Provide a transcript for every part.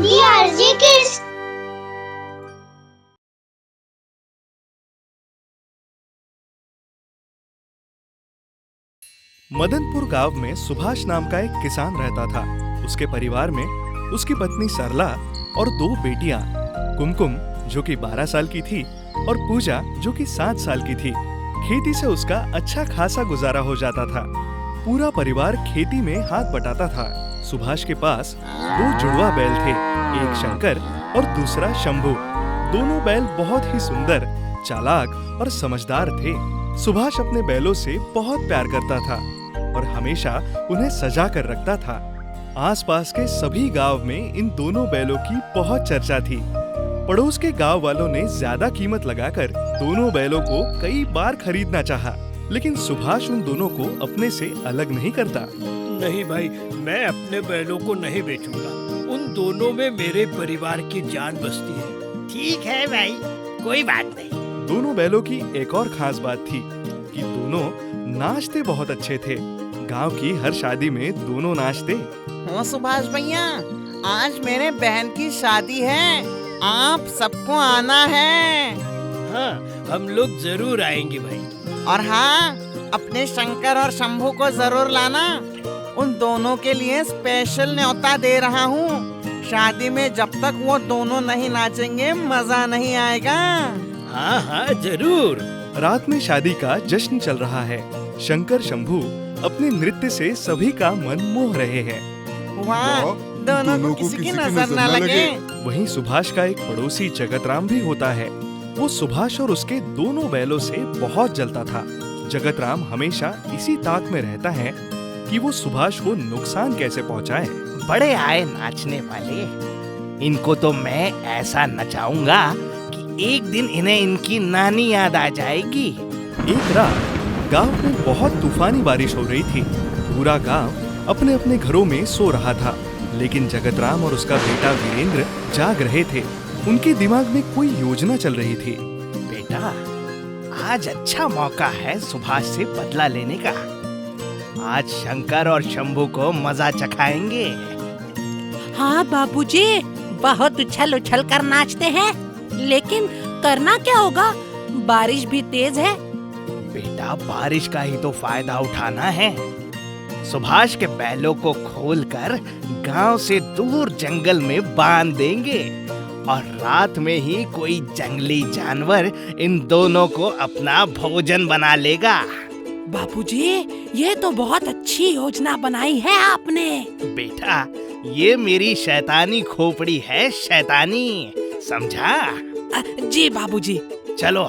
DRG Kids। Madanpur गांव में सुभाष नाम का एक किसान रहता था। उसके परिवार में उसकी पत्नी सरला और 2 बेटियां, कुमकुम जो कि 12 साल की थी और पूजा जो कि 7 साल की थी। खेती से उसका अच्छा खासा गुजारा हो जाता था। पूरा परिवार खेती में हाथ बटाता था। सुभाष के पास 2 जुड़वा बैल थे, एक शंकर और दूसरा शंभू। दोनों बैल बहुत ही सुंदर, चालाक और समझदार थे। सुभाष अपने बैलों से बहुत प्यार करता था और हमेशा उन्हें सजा कर रखता था। आसपास के सभी गांव में इन दोनों बैलों की बहुत चर्चा थी। पड़ोस के गांव वालों ने ज्यादा कीमत लगाकर दोनों बैलों को कई बार खरीदना चाहा, लेकिन सुभाष उन दोनों को अपने से अलग नहीं करता। नहीं भाई, मैं अपने बैलों को नहीं बेचूंगा। उन दोनों में मेरे परिवार की जान बसती है। ठीक है भाई, कोई बात नहीं। दोनों बैलों की एक और खास बात थी कि दोनों नाचते बहुत अच्छे थे। गांव की हर शादी में दोनों नाचते। हाँ सुभाष भैया, आज मेरे बहन की शादी है, आप सबको आना है। हाँ, हम लोग जरूर आएंगे भाई। और हाँ, अपने शंकर और शंभू को जरूर लाना। उन दोनों के लिए स्पेशल न्योता दे रहा हूँ। शादी में जब तक वो दोनों नहीं नाचेंगे मजा नहीं आएगा। हाँ हाँ जरूर। रात में शादी का जश्न चल रहा है। शंकर शंभू अपने नृत्य से सभी का मन मोह रहे हैं। वाह, दोनों को किसी की नजर न लगे। वहीं सुभाष का एक पड़ोसी जगतराम भी होता है। वो सुभाष और उसके दोनों बैलों से बहुत जलता था। जगतराम हमेशा इसी ताक में रहता है कि वो सुभाष को नुकसान कैसे पहुंचाए। बड़े आए नाचने वाले, इनको तो मैं ऐसा नचाऊंगा कि एक दिन इन्हें इनकी नानी याद आ जाएगी। एक रात गांव में बहुत तूफानी बारिश हो रही थी। पूरा गांव अपने अपने घरों में सो रहा था, लेकिन जगतराम और उसका बेटा वीरेंद्र जाग रहे थे। उनके दिमाग में कोई योजना चल रही थी। बेटा, आज अच्छा मौका है सुभाष से बदला लेने का। आज शंकर और शंभू को मजा चखाएंगे। हाँ बाबूजी, बहुत उछल उछल कर नाचते हैं, लेकिन करना क्या होगा? बारिश भी तेज है। बेटा, बारिश का ही तो फायदा उठाना है। सुभाष के बैलों को खोलकर गांव से दूर जंगल में बांध देंगे और रात में ही कोई जंगली जानवर इन दोनों को अपना भोजन बना लेगा। बाबूजी, ये तो बहुत अच्छी योजना बनाई है आपने। बेटा, ये मेरी शैतानी खोपड़ी है, शैतानी, समझा? जी बाबूजी। चलो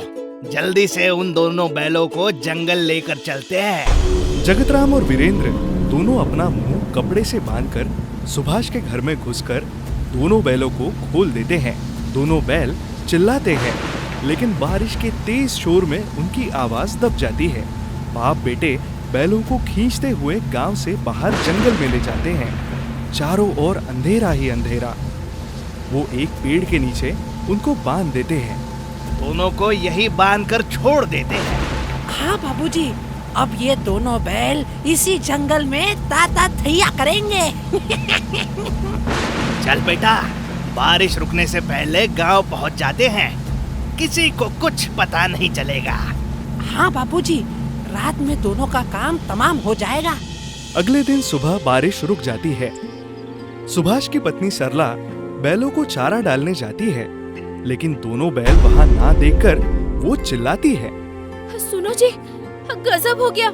जल्दी से उन दोनों बैलों को जंगल लेकर चलते हैं। जगतराम और वीरेंद्र दोनों अपना मुंह कपड़े से बांधकर सुभाष के घर में घुसकर दोनों बैलों को खोल देते हैं। दोनों बैल चिल्लाते हैं, लेकिन बारिश के तेज शोर में उनकी आवाज दब जाती है। बाप बेटे बैलों को खींचते हुए गांव से बाहर जंगल में ले जाते हैं। चारों ओर अंधेरा ही अंधेरा। वो एक पेड़ के नीचे उनको बांध देते हैं। दोनों को यही बांधकर छोड़ देते हैं। हाँ बाबूजी, अब ये दोनों बैल इसी जंगल में ताता थैया करेंगे। चल बेटा, बारिश रुकने से पहले गांव पहुंच जाते हैं। किसी को कुछ पता नहीं चलेगा। हाँ बाबूजी, रात में दोनों का काम तमाम हो जाएगा। अगले दिन सुबह बारिश रुक जाती है। सुभाष की पत्नी सरला बैलों को चारा डालने जाती है, लेकिन दोनों बैल वहाँ ना देखकर वो चिल्लाती है। सुनो जी, गजब हो गया।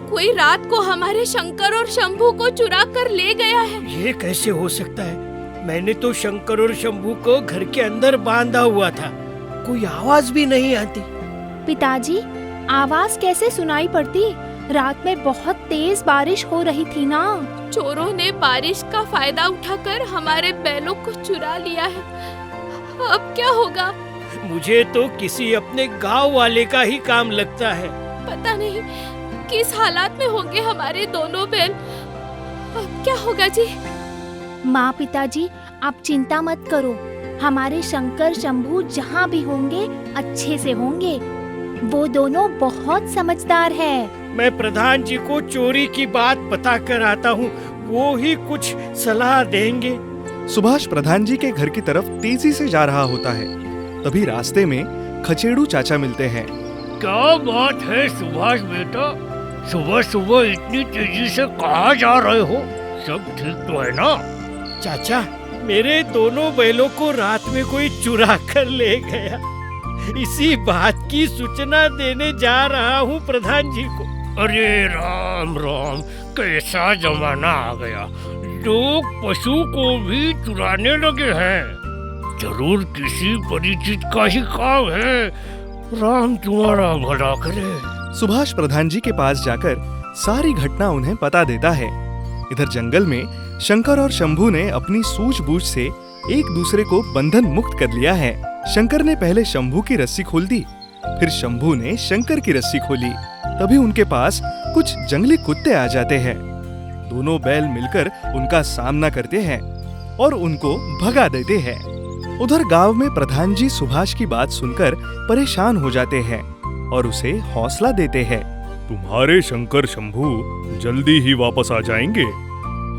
कोई रात को हमारे शंकर और शंभू को चुरा कर ले गया है। ये कैसे हो सकता है? मैंने तो शंकर और शंभू को घर के अंदर बांधा हुआ था। कोई आवाज भी नहीं आती। पिताजी, आवाज कैसे सुनाई पड़ती? रात में बहुत तेज बारिश हो रही थी ना। चोरों ने बारिश का फायदा उठाकर हमारे बैलों को चुरा लिया है। अब क्या होगा? मुझे तो किसी अपने गांव वाले का ही काम लगता है। पता नहीं किस हालात में होंगे हमारे दोनों बैल। अब क्या होगा जी? माँ, पिताजी, आप चिंता मत करो। हमारे शंकर शंभू जहाँ भी होंगे अच्छे से होंगे। वो दोनों बहुत समझदार है। मैं प्रधान जी को चोरी की बात बता कर आता हूँ, वो ही कुछ सलाह देंगे। सुभाष प्रधान जी के घर की तरफ तेजी से जा रहा होता है। तभी रास्ते में खचेड़ू चाचा मिलते हैं। क्या बात है सुभाष बेटा, सुबह सुबह इतनी तेजी से कहाँ जा रहे हो? सब ठीक तो है ना? चाचा, मेरे दोनों बैलों को रात में कोई चुरा कर ले गया। इसी बात की सूचना देने जा रहा हूँ प्रधान जी को। अरे राम राम, कैसा जमाना आ गया, लोग पशु को भी चुराने लगे हैं। जरूर किसी परिचित का ही काम है, राम तुम्हारा भला करे। सुभाष प्रधान जी के पास जाकर सारी घटना उन्हें बता देता है। इधर जंगल में शंकर और शंभू ने अपनी सूझबूझ से एक दूसरे को बंधन मुक्त कर लिया है। शंकर ने पहले शंभू की रस्सी खोल दी, फिर शंभू ने शंकर की रस्सी खोली। तभी उनके पास कुछ जंगली कुत्ते आ जाते हैं। दोनों बैल मिलकर उनका सामना करते हैं और उनको भगा देते हैं। उधर गांव में प्रधान जी सुभाष की बात सुनकर परेशान हो जाते हैं और उसे हौसला देते हैं। तुम्हारे शंकर शंभू जल्दी ही वापस आ जाएंगे,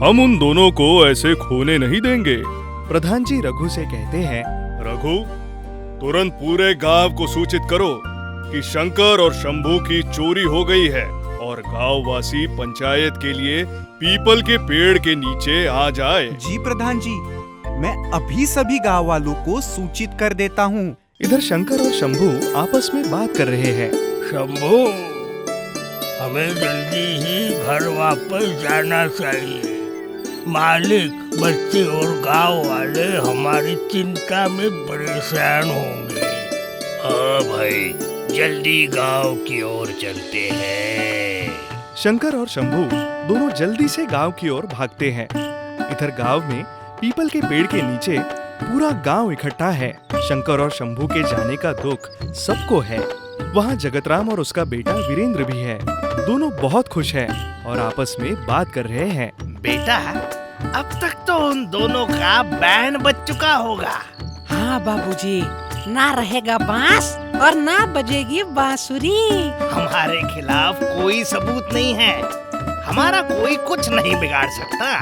हम उन दोनों को ऐसे खोने नहीं देंगे। प्रधान जी रघु से कहते हैं, रघु, तुरंत पूरे गांव को सूचित करो कि शंकर और शंभू की चोरी हो गई है और गांव वासी पंचायत के लिए पीपल के पेड़ के नीचे आ जाए। जी प्रधान जी, मैं अभी सभी गांव वालों को सूचित कर देता हूँ। इधर शंकर और शंभू आपस में बात कर रहे हैं। शंभू, हमें जल्दी ही घर वापस जाना चाहिए। मालिक, बच्चे और गांव वाले हमारी चिंता में परेशान होंगे। हाँ भाई, जल्दी गांव की ओर चलते हैं। शंकर और शंभू दोनों जल्दी से गांव की ओर भागते हैं। इधर गांव में पीपल के पेड़ के नीचे पूरा गांव इकट्ठा है। शंकर और शंभू के जाने का दुख सबको है। वहाँ जगतराम और उसका बेटा वीरेंद्र भी है। दोनों बहुत खुश हैं और आपस में बात कर रहे हैं। बेटा, अब तक तो उन दोनों का बैंड बज चुका होगा। हाँ बाबूजी, ना रहेगा बांस और ना बजेगी बांसुरी। हमारे खिलाफ कोई सबूत नहीं है, हमारा कोई कुछ नहीं बिगाड़ सकता।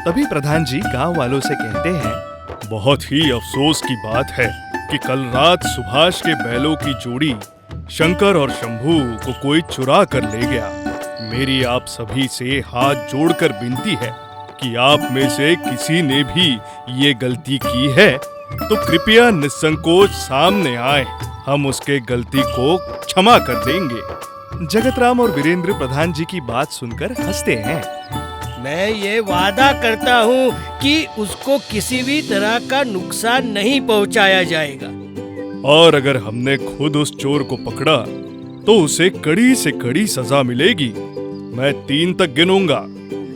तभी प्रधान जी गांव वालों से कहते हैं, बहुत ही अफसोस की बात है कि कल रात सुभाष के बैलों की जोड़ी शंकर और शंभू को कोई चुरा कर ले गया। मेरी आप सभी से हाथ जोड़कर विनती है कि आप में से किसी ने भी ये गलती की है तो कृपया निसंकोच सामने आए, हम उसके गलती को क्षमा कर देंगे। जगतराम और वीरेंद्र प्रधान जी की बात सुनकर हंसते हैं। मैं ये वादा करता हूँ कि उसको किसी भी तरह का नुकसान नहीं पहुँचाया जाएगा। और अगर हमने खुद उस चोर को पकड़ा तो उसे कड़ी से कड़ी सजा मिलेगी। मैं 3 तक गिनूंगा।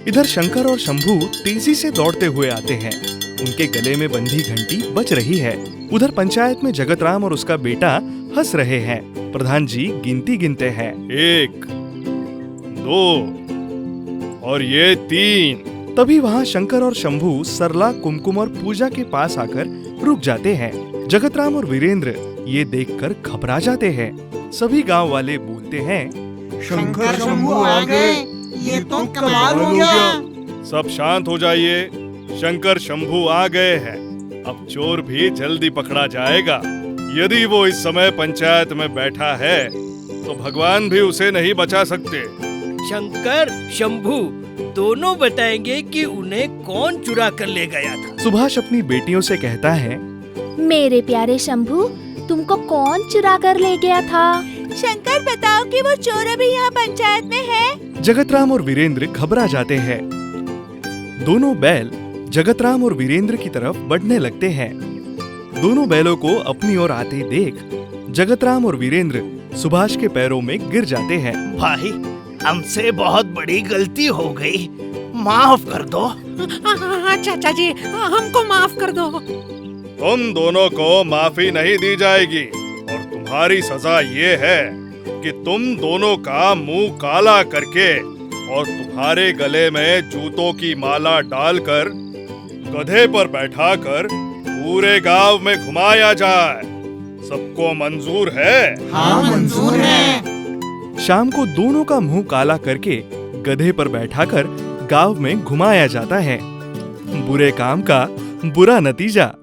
इधर शंकर और शंभू तेजी से दौड़ते हुए आते हैं। उनके गले में बंधी घंटी बज रही है। उधर पंचायत में जगतराम और उसका बेटा हंस रहे हैं। प्रधान जी गिनती गिनते हैं। 1, 2 और ये 3। तभी वहाँ शंकर और शंभू सरला, कुमकुम और पूजा के पास आकर रुक जाते हैं। जगतराम और वीरेंद्र ये देखकर घबरा जाते हैं। सभी गांव वाले बोलते हैं, शंकर शंभू आ गए, ये तो कमाल हो गया। सब शांत हो जाइए, शंकर शंभू आ गए हैं। अब चोर भी जल्दी पकड़ा जाएगा। यदि वो इस समय पंचायत में बैठा है तो भगवान भी उसे नहीं बचा सकते। शंकर, शंभू दोनों बताएंगे कि उन्हें कौन चुरा कर ले गया था। सुभाष अपनी बेटियों से कहता है, मेरे प्यारे शंभू, तुमको कौन चुरा कर ले गया था? शंकर, बताओ कि वो चोर अभी यहाँ पंचायत में है। जगतराम और वीरेंद्र घबरा जाते हैं। दोनों बैल जगतराम और वीरेंद्र की तरफ बढ़ने लगते हैं। दोनों बैलों को अपनी ओर आते देख जगतराम और वीरेंद्र सुभाष के पैरों में गिर जाते हैं। भाई, हमसे बहुत बड़ी गलती हो गई, माफ कर दो। हाँ चाचा जी, हमको माफ कर दो। तुम दोनों को माफी नहीं दी जाएगी और तुम्हारी सजा ये है कि तुम दोनों का मुंह काला करके और तुम्हारे गले में जूतों की माला डालकर गधे पर बैठाकर पूरे गांव में घुमाया जाए। सबको मंजूर है? हाँ, मंजूर है। शाम को दोनों का मुंह काला करके गधे पर बैठाकर गांव में घुमाया जाता है। बुरे काम का बुरा नतीजा।